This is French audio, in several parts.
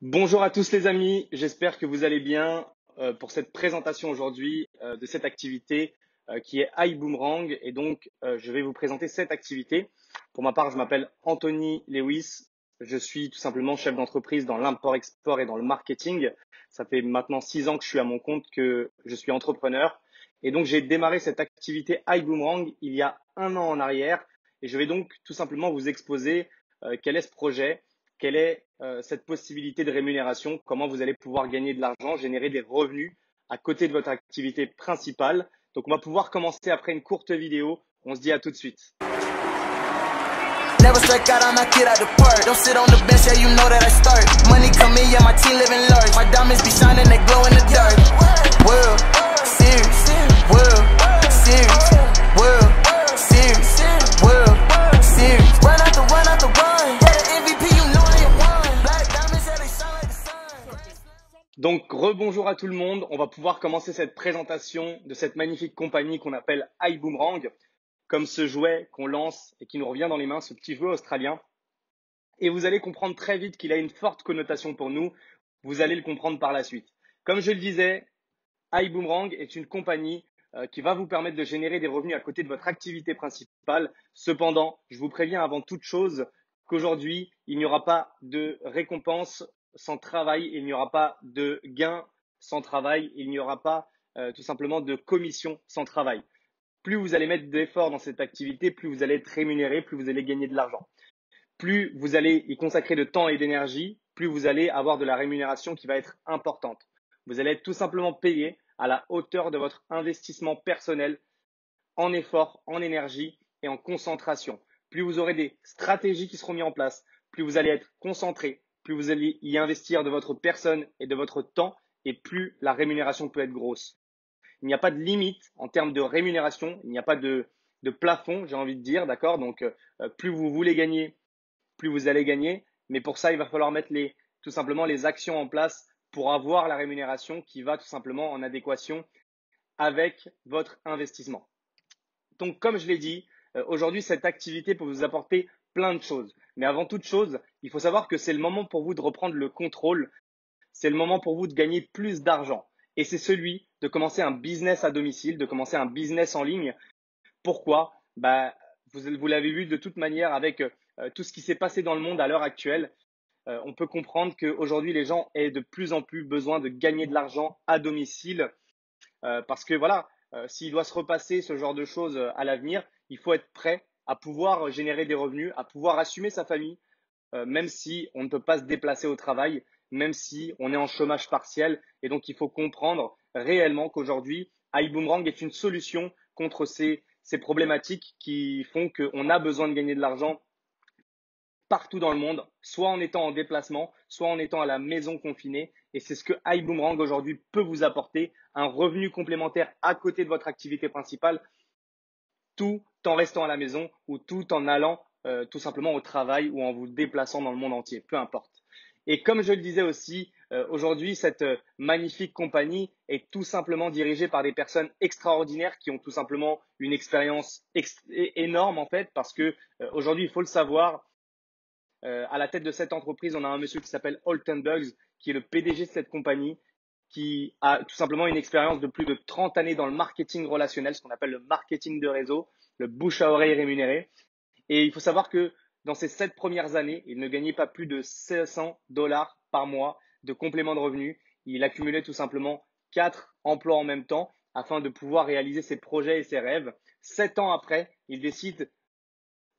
Bonjour à tous les amis, j'espère que vous allez bien pour cette présentation aujourd'hui de cette activité qui est iBoomerang et donc je vais vous présenter cette activité. Pour ma part, je m'appelle Anthony Lewis, je suis tout simplement chef d'entreprise dans l'import-export et dans le marketing. Ça fait maintenant 6 ans que je suis à mon compte, que je suis entrepreneur et donc j'ai démarré cette activité iBoomerang il y a 1 an en arrière et je vais donc tout simplement vous exposer quel est ce projet. Quelle est cette possibilité de rémunération? Comment vous allez pouvoir gagner de l'argent, générer des revenus à côté de votre activité principale? Donc, on va pouvoir commencer après une courte vidéo. On se dit à tout de suite. Never strike out, I knock it out the park. Don't sit on the bench, yeah, you know that I start. Money come in, yeah, my team living large. My diamonds be shining, they glow in the dark. World Series, World Series, World Series, World Series. Run out the run, yeah, the MVP, you know I ain't won. Black diamonds, yeah, they shine like the sun. Donc, rebonjour à tout le monde. On va pouvoir commencer cette présentation de cette magnifique compagnie qu'on appelle iBoomerang, comme ce jouet qu'on lance et qui nous revient dans les mains, ce petit jouet australien. Et vous allez comprendre très vite qu'il a une forte connotation pour nous. Vous allez le comprendre par la suite. Comme je le disais, iBoomerang est une compagnie qui va vous permettre de générer des revenus à côté de votre activité principale. Cependant, je vous préviens avant toute chose qu'aujourd'hui, il n'y aura pas de récompense sans travail, il n'y aura pas de gain sans travail, il n'y aura pas tout simplement de commission sans travail. Plus vous allez mettre d'efforts dans cette activité, plus vous allez être rémunéré, plus vous allez gagner de l'argent. Plus vous allez y consacrer de temps et d'énergie, plus vous allez avoir de la rémunération qui va être importante. Vous allez être tout simplement payé à la hauteur de votre investissement personnel en effort, en énergie et en concentration. Plus vous aurez des stratégies qui seront mises en place, plus vous allez être concentré, plus vous allez y investir de votre personne et de votre temps et plus la rémunération peut être grosse. Il n'y a pas de limite en termes de rémunération, il n'y a pas de plafond, j'ai envie de dire, d'accord? Donc, plus vous voulez gagner, plus vous allez gagner. Mais pour ça, il va falloir mettre tout simplement les actions en place pour avoir la rémunération qui va tout simplement en adéquation avec votre investissement. Donc, comme je l'ai dit, aujourd'hui, cette activité peut vous apporter plein de choses. Mais avant toute chose, il faut savoir que c'est le moment pour vous de reprendre le contrôle. C'est le moment pour vous de gagner plus d'argent. Et c'est celui de commencer un business à domicile, de commencer un business en ligne. Pourquoi? Vous l'avez vu de toute manière avec tout ce qui s'est passé dans le monde à l'heure actuelle. On peut comprendre qu'aujourd'hui, les gens aient de plus en plus besoin de gagner de l'argent à domicile parce que voilà, s'il doit se repasser ce genre de choses à l'avenir, il faut être prêt à pouvoir générer des revenus, à pouvoir assumer sa famille, même si on ne peut pas se déplacer au travail, même si on est en chômage partiel. Et donc, il faut comprendre réellement qu'aujourd'hui, iBoomerang est une solution contre ces problématiques qui font qu'on a besoin de gagner de l'argent partout dans le monde, soit en étant en déplacement, soit en étant à la maison confinée. Et c'est ce que iBoomerang aujourd'hui peut vous apporter, un revenu complémentaire à côté de votre activité principale, tout en restant à la maison ou tout en allant tout simplement au travail ou en vous déplaçant dans le monde entier, peu importe. Et comme je le disais aussi, aujourd'hui, cette magnifique compagnie est tout simplement dirigée par des personnes extraordinaires qui ont tout simplement une expérience énorme en fait, parce que aujourd'hui, il faut le savoir, à la tête de cette entreprise, on a un monsieur qui s'appelle Alton Bugs, qui est le PDG de cette compagnie, qui a tout simplement une expérience de plus de 30 années dans le marketing relationnel, ce qu'on appelle le marketing de réseau, le bouche à oreille rémunéré. Et il faut savoir que dans ces 7 premières années, il ne gagnait pas plus de $500 par mois de complément de revenus. Il accumulait tout simplement 4 emplois en même temps afin de pouvoir réaliser ses projets et ses rêves. 7 ans après, il décide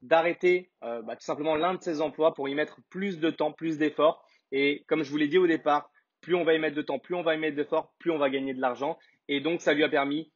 d'arrêter tout simplement l'un de ses emplois pour y mettre plus de temps, plus d'efforts. Et comme je vous l'ai dit au départ, plus on va y mettre de temps, plus on va y mettre d'efforts, plus on va gagner de l'argent. Et donc, ça lui a permis,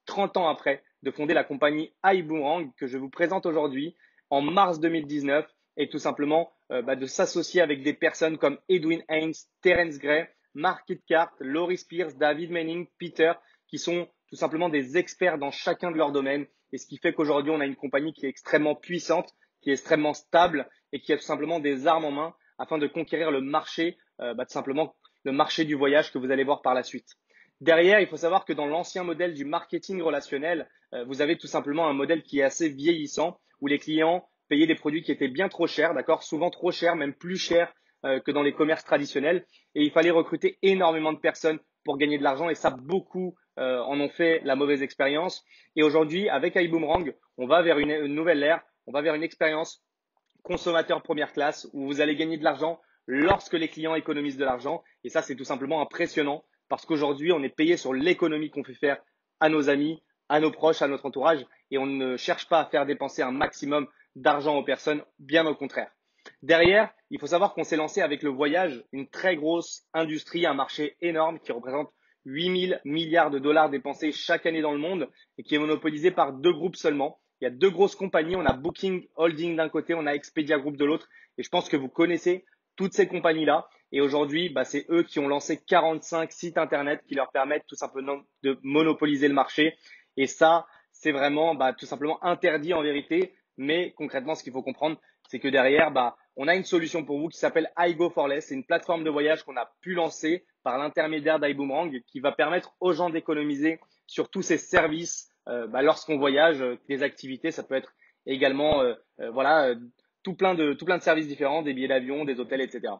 30 ans après, de fonder la compagnie iBoomerang que je vous présente aujourd'hui en mars 2019 et tout simplement de s'associer avec des personnes comme Edwin Haynes, Terence Gray, Mark Kitcart, Laurie Spears, David Manning, Peter, qui sont tout simplement des experts dans chacun de leurs domaines. Et ce qui fait qu'aujourd'hui, on a une compagnie qui est extrêmement puissante, qui est extrêmement stable et qui a tout simplement des armes en main afin de conquérir le marché, tout simplement le marché du voyage que vous allez voir par la suite. Derrière, il faut savoir que dans l'ancien modèle du marketing relationnel, vous avez tout simplement un modèle qui est assez vieillissant où les clients payaient des produits qui étaient bien trop chers, d'accord, souvent trop chers, même plus chers que dans les commerces traditionnels. Et il fallait recruter énormément de personnes pour gagner de l'argent. Et ça, beaucoup en ont fait la mauvaise expérience. Et aujourd'hui, avec iBoomerang, on va vers une nouvelle ère. On va vers une expérience consommateur première classe où vous allez gagner de l'argent lorsque les clients économisent de l'argent. Et ça, c'est tout simplement impressionnant parce qu'aujourd'hui, on est payé sur l'économie qu'on fait faire à nos amis, à nos proches, à notre entourage et on ne cherche pas à faire dépenser un maximum d'argent aux personnes, bien au contraire. Derrière, il faut savoir qu'on s'est lancé avec le voyage, une très grosse industrie, un marché énorme qui représente 8 000 milliards de dollars dépensés chaque année dans le monde et qui est monopolisé par 2 groupes seulement. Il y a 2 grosses compagnies, on a Booking Holding d'un côté, on a Expedia Group de l'autre. Et je pense que vous connaissez toutes ces compagnies-là. Et aujourd'hui, c'est eux qui ont lancé 45 sites Internet qui leur permettent tout simplement de monopoliser le marché. Et ça, c'est vraiment tout simplement interdit en vérité. Mais concrètement, ce qu'il faut comprendre, c'est que derrière, on a une solution pour vous qui s'appelle iGo4Less. C'est une plateforme de voyage qu'on a pu lancer par l'intermédiaire d'iBoomerang qui va permettre aux gens d'économiser sur tous ces services lorsqu'on voyage, des activités, ça peut être également tout plein de services différents, des billets d'avion, des hôtels, etc.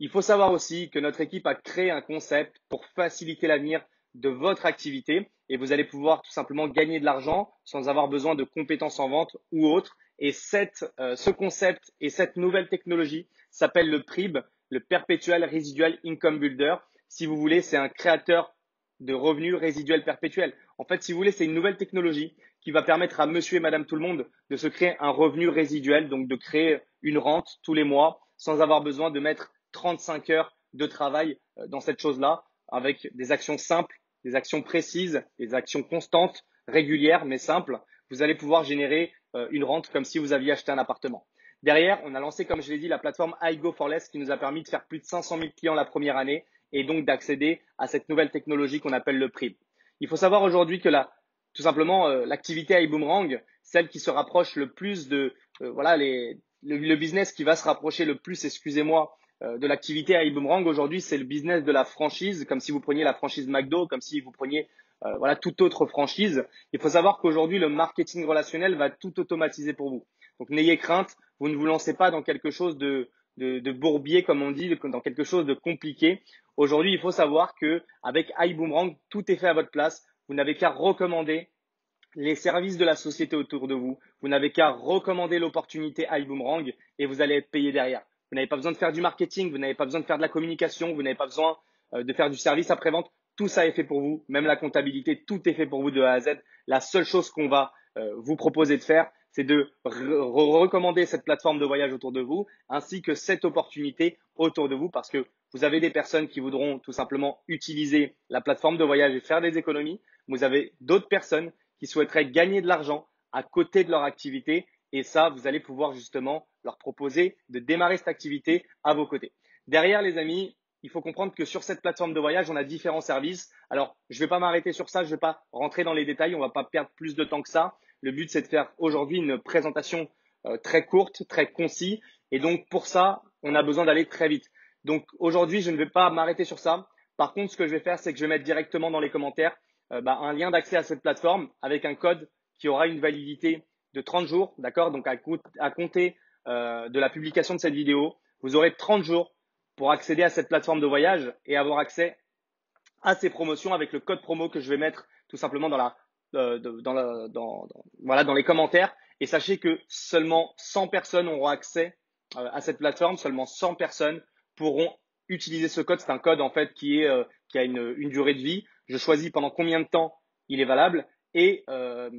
Il faut savoir aussi que notre équipe a créé un concept pour faciliter l'avenir de votre activité et vous allez pouvoir tout simplement gagner de l'argent sans avoir besoin de compétences en vente ou autre. Et ce concept et cette nouvelle technologie s'appelle le PRIB, le Perpetual Residual Income Builder. Si vous voulez, c'est un créateur de revenus résiduels perpétuels. En fait, si vous voulez, c'est une nouvelle technologie qui va permettre à monsieur et madame tout le monde de se créer un revenu résiduel, donc de créer une rente tous les mois sans avoir besoin de mettre 35 heures de travail dans cette chose-là, avec des actions simples, des actions précises, des actions constantes, régulières mais simples. Vous allez pouvoir générer une rente comme si vous aviez acheté un appartement. Derrière, on a lancé, comme je l'ai dit, la plateforme iGo4Less qui nous a permis de faire plus de 500 000 clients la première année et donc d'accéder à cette nouvelle technologie qu'on appelle le PRIB. Il faut savoir aujourd'hui que tout simplement, l'activité iBoomerang, celle qui se rapproche le plus de le business qui va se rapprocher le plus, excusez-moi, de l'activité iBoomerang aujourd'hui, c'est le business de la franchise, comme si vous preniez la franchise McDo, comme si vous preniez toute autre franchise. Il faut savoir qu'aujourd'hui, le marketing relationnel va tout automatiser pour vous. Donc, n'ayez crainte, vous ne vous lancez pas dans quelque chose de bourbier, comme on dit, dans quelque chose de compliqué. Aujourd'hui, il faut savoir que avec iBoomerang, tout est fait à votre place. Vous n'avez qu'à recommander les services de la société autour de vous. Vous n'avez qu'à recommander l'opportunité iBoomerang et vous allez être payé derrière. Vous n'avez pas besoin de faire du marketing, vous n'avez pas besoin de faire de la communication, vous n'avez pas besoin de faire du service après-vente. Tout ça est fait pour vous, même la comptabilité, tout est fait pour vous de A à Z. La seule chose qu'on va vous proposer de faire, c'est de recommander cette plateforme de voyage autour de vous, ainsi que cette opportunité autour de vous, parce que vous avez des personnes qui voudront tout simplement utiliser la plateforme de voyage et faire des économies. Vous avez d'autres personnes qui souhaiteraient gagner de l'argent à côté de leur activité. Et ça, vous allez pouvoir justement leur proposer de démarrer cette activité à vos côtés. Derrière, les amis, il faut comprendre que sur cette plateforme de voyage, on a différents services. Alors, je ne vais pas m'arrêter sur ça, je ne vais pas rentrer dans les détails, on ne va pas perdre plus de temps que ça. Le but, c'est de faire aujourd'hui une présentation très courte, très concise. Et donc, pour ça, on a besoin d'aller très vite. Donc, aujourd'hui, je ne vais pas m'arrêter sur ça. Par contre, ce que je vais faire, c'est que je vais mettre directement dans les commentaires un lien d'accès à cette plateforme avec un code qui aura une validité de 30 jours, d'accord? Donc, à compter de la publication de cette vidéo, vous aurez 30 jours pour accéder à cette plateforme de voyage et avoir accès à ces promotions avec le code promo que je vais mettre tout simplement dans les commentaires. Et sachez que seulement 100 personnes auront accès à cette plateforme, seulement 100 personnes pourront utiliser ce code. C'est un code en fait qui a une durée de vie. Je choisis pendant combien de temps il est valable et à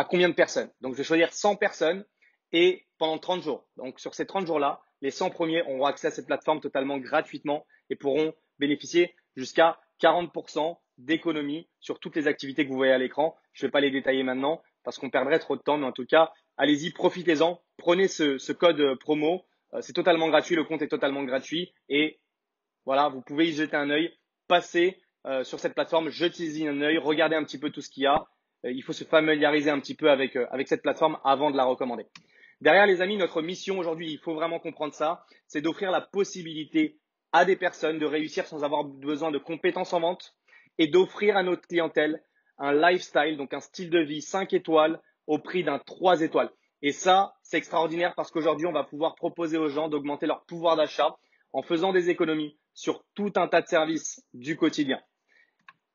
combien de personnes. Donc, je vais choisir 100 personnes et pendant 30 jours. Donc, sur ces 30 jours-là, les 100 premiers auront accès à cette plateforme totalement gratuitement et pourront bénéficier jusqu'à 40% d'économie sur toutes les activités que vous voyez à l'écran. Je ne vais pas les détailler maintenant parce qu'on perdrait trop de temps, mais en tout cas, allez-y, profitez-en, prenez ce code promo. C'est totalement gratuit, le compte est totalement gratuit et voilà, vous pouvez y jeter un œil, passez sur cette plateforme, jetez-y un œil, regardez un petit peu tout ce qu'il y a. Il faut se familiariser un petit peu avec cette plateforme avant de la recommander. Derrière, les amis, notre mission aujourd'hui, il faut vraiment comprendre ça, c'est d'offrir la possibilité à des personnes de réussir sans avoir besoin de compétences en vente et d'offrir à notre clientèle un lifestyle, donc un style de vie 5 étoiles au prix d'un 3 étoiles. Et ça, c'est extraordinaire parce qu'aujourd'hui, on va pouvoir proposer aux gens d'augmenter leur pouvoir d'achat en faisant des économies sur tout un tas de services du quotidien.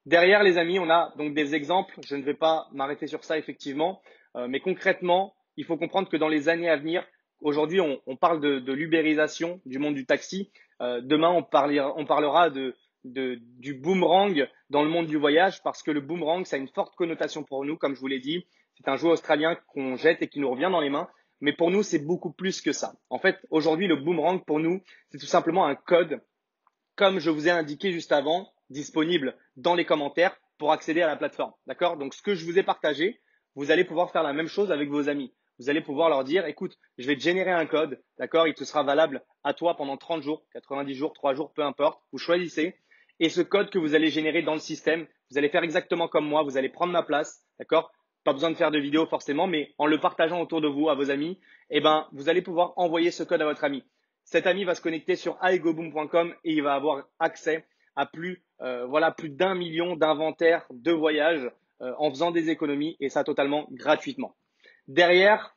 Derrière, les amis, on a donc des exemples. Je ne vais pas m'arrêter sur ça, effectivement. Mais concrètement, il faut comprendre que dans les années à venir, aujourd'hui, on parle de l'ubérisation du monde du taxi. Demain, on parlera du boomerang dans le monde du voyage parce que le boomerang, ça a une forte connotation pour nous, comme je vous l'ai dit. C'est un jouet australien qu'on jette et qui nous revient dans les mains. Mais pour nous, c'est beaucoup plus que ça. En fait, aujourd'hui, le boomerang, pour nous, c'est tout simplement un code, comme je vous ai indiqué juste avant, disponible dans les commentaires pour accéder à la plateforme. D'accord? Donc, ce que je vous ai partagé, vous allez pouvoir faire la même chose avec vos amis. Vous allez pouvoir leur dire, écoute, je vais te générer un code, d'accord? Il te sera valable à toi pendant 30 jours, 90 jours, 3 jours, peu importe. Vous choisissez. Et ce code que vous allez générer dans le système, vous allez faire exactement comme moi. Vous allez prendre ma place, d'accord? Pas besoin de faire de vidéo forcément, mais en le partageant autour de vous, à vos amis, eh ben, vous allez pouvoir envoyer ce code à votre ami. Cet ami va se connecter sur igoboom.com et il va avoir accès à plus d'1 million d'inventaires de voyages en faisant des économies et ça totalement gratuitement. Derrière,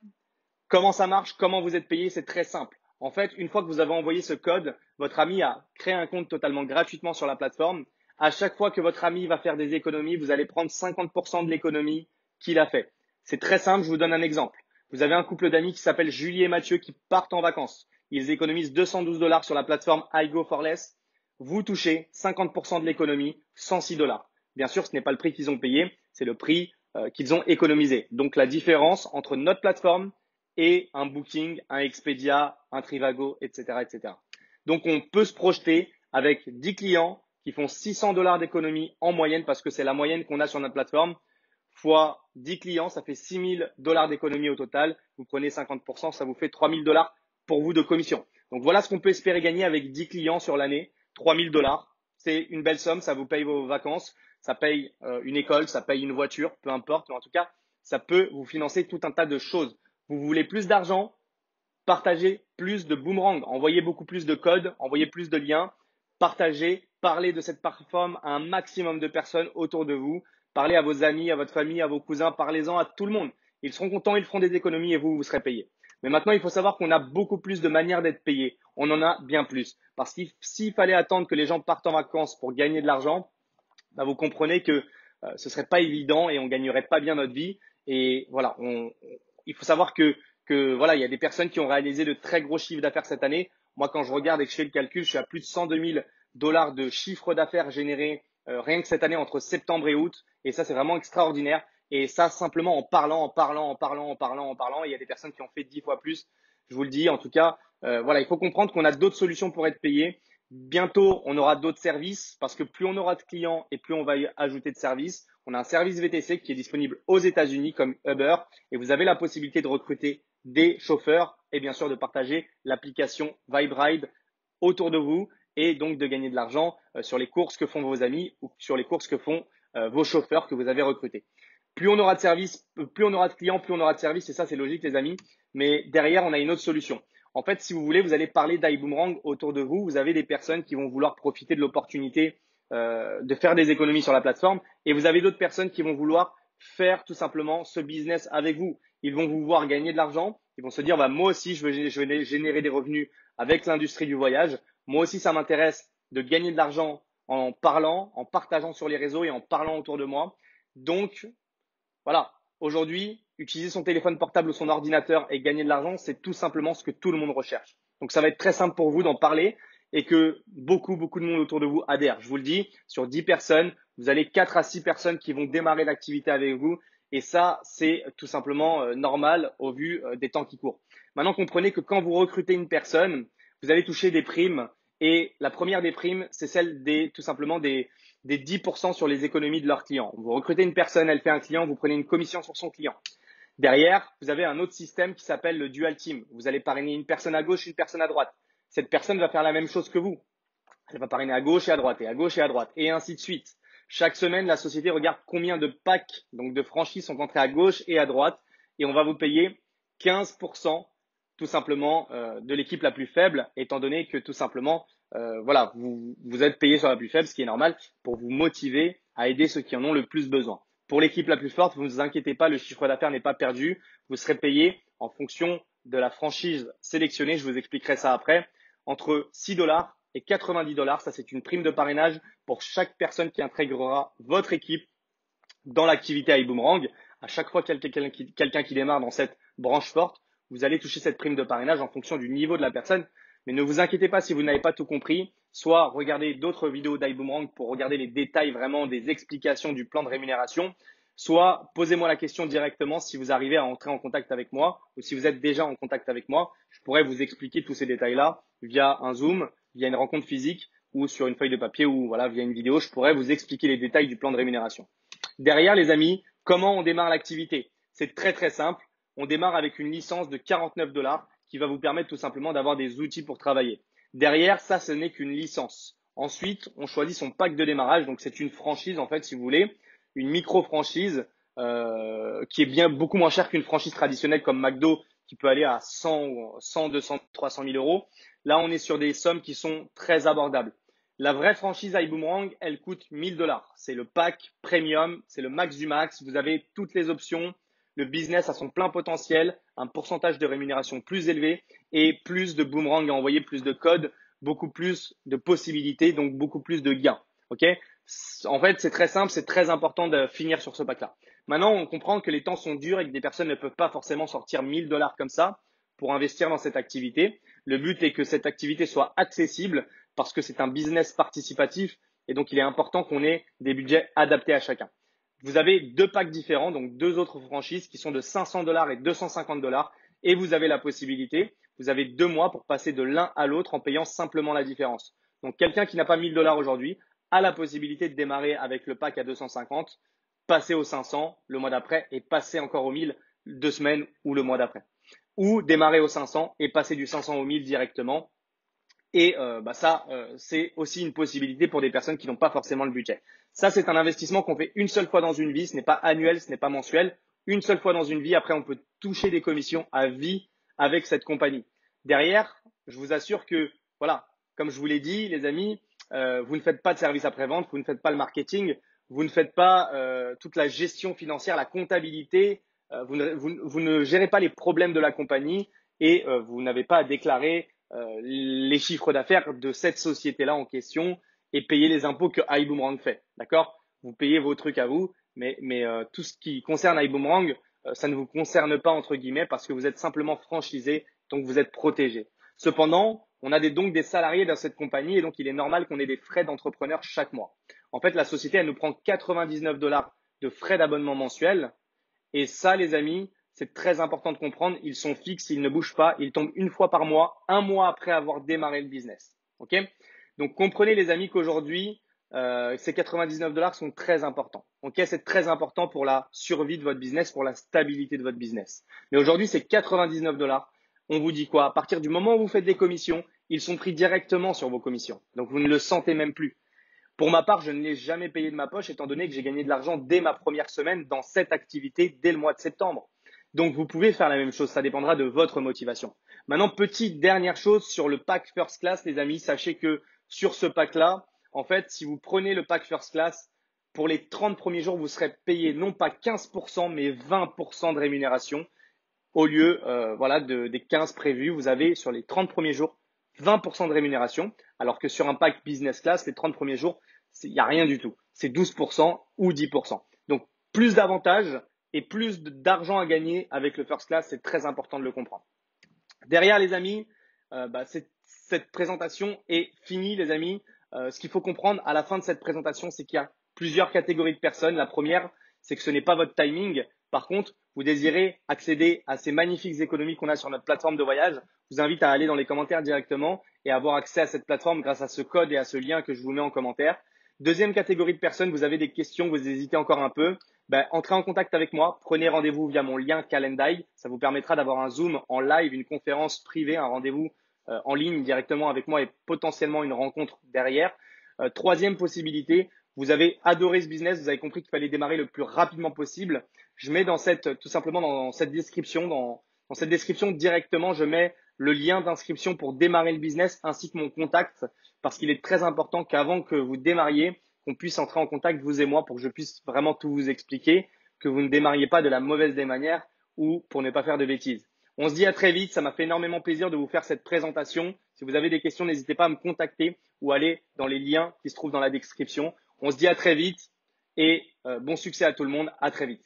comment ça marche? Comment vous êtes payé? C'est très simple. En fait, une fois que vous avez envoyé ce code, votre ami a créé un compte totalement gratuitement sur la plateforme. À chaque fois que votre ami va faire des économies, vous allez prendre 50% de l'économie qu'il a fait. C'est très simple, je vous donne un exemple. Vous avez un couple d'amis qui s'appelle Julie et Mathieu qui partent en vacances. Ils économisent 212 $ sur la plateforme iGo4Less. Vous touchez 50% de l'économie, 106 $. Bien sûr, ce n'est pas le prix qu'ils ont payé, c'est le prix qu'ils ont économisé. Donc, la différence entre notre plateforme et un Booking, un Expedia, un Trivago, etc., etc. Donc, on peut se projeter avec 10 clients qui font 600 $ d'économie en moyenne parce que c'est la moyenne qu'on a sur notre plateforme. Fois 10 clients, ça fait 6 000 $ d'économie au total. Vous prenez 50%, ça vous fait 3 000 $ pour vous de commission. Donc, voilà ce qu'on peut espérer gagner avec 10 clients sur l'année. 3 000 $. C'est une belle somme, ça vous paye vos vacances, ça paye une école, ça paye une voiture, peu importe. Mais en tout cas, ça peut vous financer tout un tas de choses. Vous voulez plus d'argent, partagez plus de boomerang, envoyez beaucoup plus de codes, envoyez plus de liens, partagez, parlez de cette plateforme à un maximum de personnes autour de vous. Parlez à vos amis, à votre famille, à vos cousins, parlez-en à tout le monde. Ils seront contents, ils feront des économies et vous serez payé. Mais maintenant, il faut savoir qu'on a beaucoup plus de manières d'être payé. On en a bien plus. Parce que s'il fallait attendre que les gens partent en vacances pour gagner de l'argent, bah vous comprenez que ce serait pas évident et on gagnerait pas bien notre vie. Et voilà, il faut savoir que voilà, il y a des personnes qui ont réalisé de très gros chiffres d'affaires cette année. Moi, quand je regarde et que je fais le calcul, je suis à plus de 102 000 $ de chiffre d'affaires généré rien que cette année entre septembre et août. Et ça, c'est vraiment extraordinaire. Et ça, simplement en parlant. Et il y a des personnes qui ont fait 10 fois plus. Je vous le dis. En tout cas, voilà, il faut comprendre qu'on a d'autres solutions pour être payé. Bientôt, on aura d'autres services parce que plus on aura de clients et plus on va y ajouter de services. On a un service VTC qui est disponible aux États-Unis comme Uber et vous avez la possibilité de recruter des chauffeurs et bien sûr de partager l'application VibeRide autour de vous et donc de gagner de l'argent sur les courses que font vos amis ou sur les courses que font vos chauffeurs que vous avez recrutés. Plus on aura de services, plus on aura de clients, plus on aura de services et ça c'est logique les amis. Mais derrière, on a une autre solution. En fait, si vous voulez, vous allez parler d'iBoomerang autour de vous. Vous avez des personnes qui vont vouloir profiter de l'opportunité de faire des économies sur la plateforme et vous avez d'autres personnes qui vont vouloir faire tout simplement ce business avec vous. Ils vont vous voir gagner de l'argent. Ils vont se dire, bah, moi aussi, je vais générer des revenus avec l'industrie du voyage. Moi aussi, ça m'intéresse de gagner de l'argent en parlant, en partageant sur les réseaux et en parlant autour de moi. Donc, voilà. Aujourd'hui, utiliser son téléphone portable ou son ordinateur et gagner de l'argent, c'est tout simplement ce que tout le monde recherche. Donc, ça va être très simple pour vous d'en parler et que beaucoup de monde autour de vous adhère. Je vous le dis, sur 10 personnes, vous avez 4 à 6 personnes qui vont démarrer l'activité avec vous. Et ça, c'est tout simplement normal au vu des temps qui courent. Maintenant, comprenez que quand vous recrutez une personne, vous allez toucher des primes. Et la première des primes, c'est celle tout simplement des 10% sur les économies de leurs clients. Vous recrutez une personne, elle fait un client, vous prenez une commission sur son client. Derrière, vous avez un autre système qui s'appelle le Dual Team. Vous allez parrainer une personne à gauche, une personne à droite. Cette personne va faire la même chose que vous. Elle va parrainer à gauche et à droite, et à gauche et à droite, et ainsi de suite. Chaque semaine, la société regarde combien de packs, donc de franchises, sont entrés à gauche et à droite, et on va vous payer 15% tout simplement de l'équipe la plus faible, étant donné que tout simplement, vous êtes payé sur la plus faible, ce qui est normal, pour vous motiver à aider ceux qui en ont le plus besoin. Pour l'équipe la plus forte, vous ne vous inquiétez pas, le chiffre d'affaires n'est pas perdu. Vous serez payé en fonction de la franchise sélectionnée. Je vous expliquerai ça après. Entre 6 dollars et 90 dollars. Ça, c'est une prime de parrainage pour chaque personne qui intégrera votre équipe dans l'activité iBoomerang. À chaque fois quelqu'un qui démarre dans cette branche forte, vous allez toucher cette prime de parrainage en fonction du niveau de la personne. Mais ne vous inquiétez pas si vous n'avez pas tout compris. Soit regardez d'autres vidéos d'iBoomerang pour regarder les détails vraiment des explications du plan de rémunération. Soit posez-moi la question directement si vous arrivez à entrer en contact avec moi ou si vous êtes déjà en contact avec moi. Je pourrais vous expliquer tous ces détails-là via un Zoom, via une rencontre physique ou sur une feuille de papier ou voilà, via une vidéo. Je pourrais vous expliquer les détails du plan de rémunération. Derrière, les amis, comment on démarre l'activité? C'est très, très simple. On démarre avec une licence de 49 dollars qui va vous permettre tout simplement d'avoir des outils pour travailler. Derrière, ça, ce n'est qu'une licence. Ensuite, on choisit son pack de démarrage. Donc, c'est une franchise, en fait, si vous voulez, une micro-franchise qui est bien beaucoup moins chère qu'une franchise traditionnelle comme McDo qui peut aller à 100, 200, 300 000 euros. Là, on est sur des sommes qui sont très abordables. La vraie franchise iBoomerang, elle coûte 1000 dollars. C'est le pack premium, c'est le max du max. Vous avez toutes les options. Le business a son plein potentiel, un pourcentage de rémunération plus élevé et plus de boomerang à envoyer, plus de codes, beaucoup plus de possibilités, donc beaucoup plus de gains. Ok? En fait, c'est très simple, c'est très important de finir sur ce pack-là. Maintenant, on comprend que les temps sont durs et que des personnes ne peuvent pas forcément sortir 1000 dollars comme ça pour investir dans cette activité. Le but est que cette activité soit accessible parce que c'est un business participatif et donc il est important qu'on ait des budgets adaptés à chacun. Vous avez deux packs différents, donc deux autres franchises qui sont de 500 dollars et 250 dollars et vous avez la possibilité, vous avez 2 mois pour passer de l'un à l'autre en payant simplement la différence. Donc quelqu'un qui n'a pas 1000 dollars aujourd'hui a la possibilité de démarrer avec le pack à 250, passer aux 500 le mois d'après et passer encore aux 1000 2 semaines ou le mois d'après. Ou démarrer aux 500 et passer du 500 au 1000 directement. Et ça, c'est aussi une possibilité pour des personnes qui n'ont pas forcément le budget. Ça, c'est un investissement qu'on fait une seule fois dans une vie. Ce n'est pas annuel, ce n'est pas mensuel. Une seule fois dans une vie. Après, on peut toucher des commissions à vie avec cette compagnie. Derrière, je vous assure que, voilà, comme je vous l'ai dit, les amis, vous ne faites pas de service après-vente, vous ne faites pas le marketing, vous ne faites pas toute la gestion financière, la comptabilité, vous ne gérez pas les problèmes de la compagnie et vous n'avez pas à déclarer les chiffres d'affaires de cette société-là en question et payer les impôts que iBoomerang fait. D'accord? Vous payez vos trucs à vous, mais tout ce qui concerne iBoomerang, ça ne vous concerne pas entre guillemets parce que vous êtes simplement franchisé, donc vous êtes protégé. Cependant, on a donc des salariés dans cette compagnie et donc il est normal qu'on ait des frais d'entrepreneur chaque mois. En fait, la société, elle nous prend 99 dollars de frais d'abonnement mensuels et ça, les amis, c'est très important de comprendre. Ils sont fixes, ils ne bougent pas, ils tombent une fois par mois, un mois après avoir démarré le business. Ok? Donc, comprenez les amis qu'aujourd'hui, ces 99 dollars sont très importants. Ok? C'est très important pour la survie de votre business, pour la stabilité de votre business. Mais aujourd'hui, c'est 99 dollars. On vous dit quoi? À partir du moment où vous faites des commissions, ils sont pris directement sur vos commissions. Donc, vous ne le sentez même plus. Pour ma part, je ne l'ai jamais payé de ma poche étant donné que j'ai gagné de l'argent dès ma première semaine dans cette activité dès le mois de septembre. Donc, vous pouvez faire la même chose. Ça dépendra de votre motivation. Maintenant, petite dernière chose sur le pack First Class, les amis. Sachez que sur ce pack-là, en fait, si vous prenez le pack First Class, pour les 30 premiers jours, vous serez payé non pas 15%, mais 20% de rémunération. Au lieu des 15 prévus, vous avez sur les 30 premiers jours 20% de rémunération, alors que sur un pack Business Class, les 30 premiers jours, il n'y a rien du tout. C'est 12% ou 10%. Donc, plus d'avantages et plus d'argent à gagner avec le First Class, c'est très important de le comprendre. Derrière, les amis, cette présentation est finie, les amis. Ce qu'il faut comprendre à la fin de cette présentation, c'est qu'il y a plusieurs catégories de personnes. La première, c'est que ce n'est pas votre timing. Par contre, vous désirez accéder à ces magnifiques économies qu'on a sur notre plateforme de voyage. Je vous invite à aller dans les commentaires directement et avoir accès à cette plateforme grâce à ce code et à ce lien que je vous mets en commentaire. Deuxième catégorie de personnes, vous avez des questions, vous hésitez encore un peu. Entrez en contact avec moi, prenez rendez-vous via mon lien Calendly. Ça vous permettra d'avoir un Zoom en live, une conférence privée, un rendez-vous en ligne directement avec moi et potentiellement une rencontre derrière. Troisième possibilité, vous avez adoré ce business, vous avez compris qu'il fallait démarrer le plus rapidement possible. Je mets tout simplement dans cette description, dans cette description directement, je mets le lien d'inscription pour démarrer le business ainsi que mon contact parce qu'il est très important qu'avant que vous démarriez, qu'on puisse entrer en contact, vous et moi, pour que je puisse vraiment tout vous expliquer, que vous ne démarriez pas de la mauvaise des manières ou pour ne pas faire de bêtises. On se dit à très vite. Ça m'a fait énormément plaisir de vous faire cette présentation. Si vous avez des questions, n'hésitez pas à me contacter ou aller dans les liens qui se trouvent dans la description. On se dit à très vite et bon succès à tout le monde. À très vite.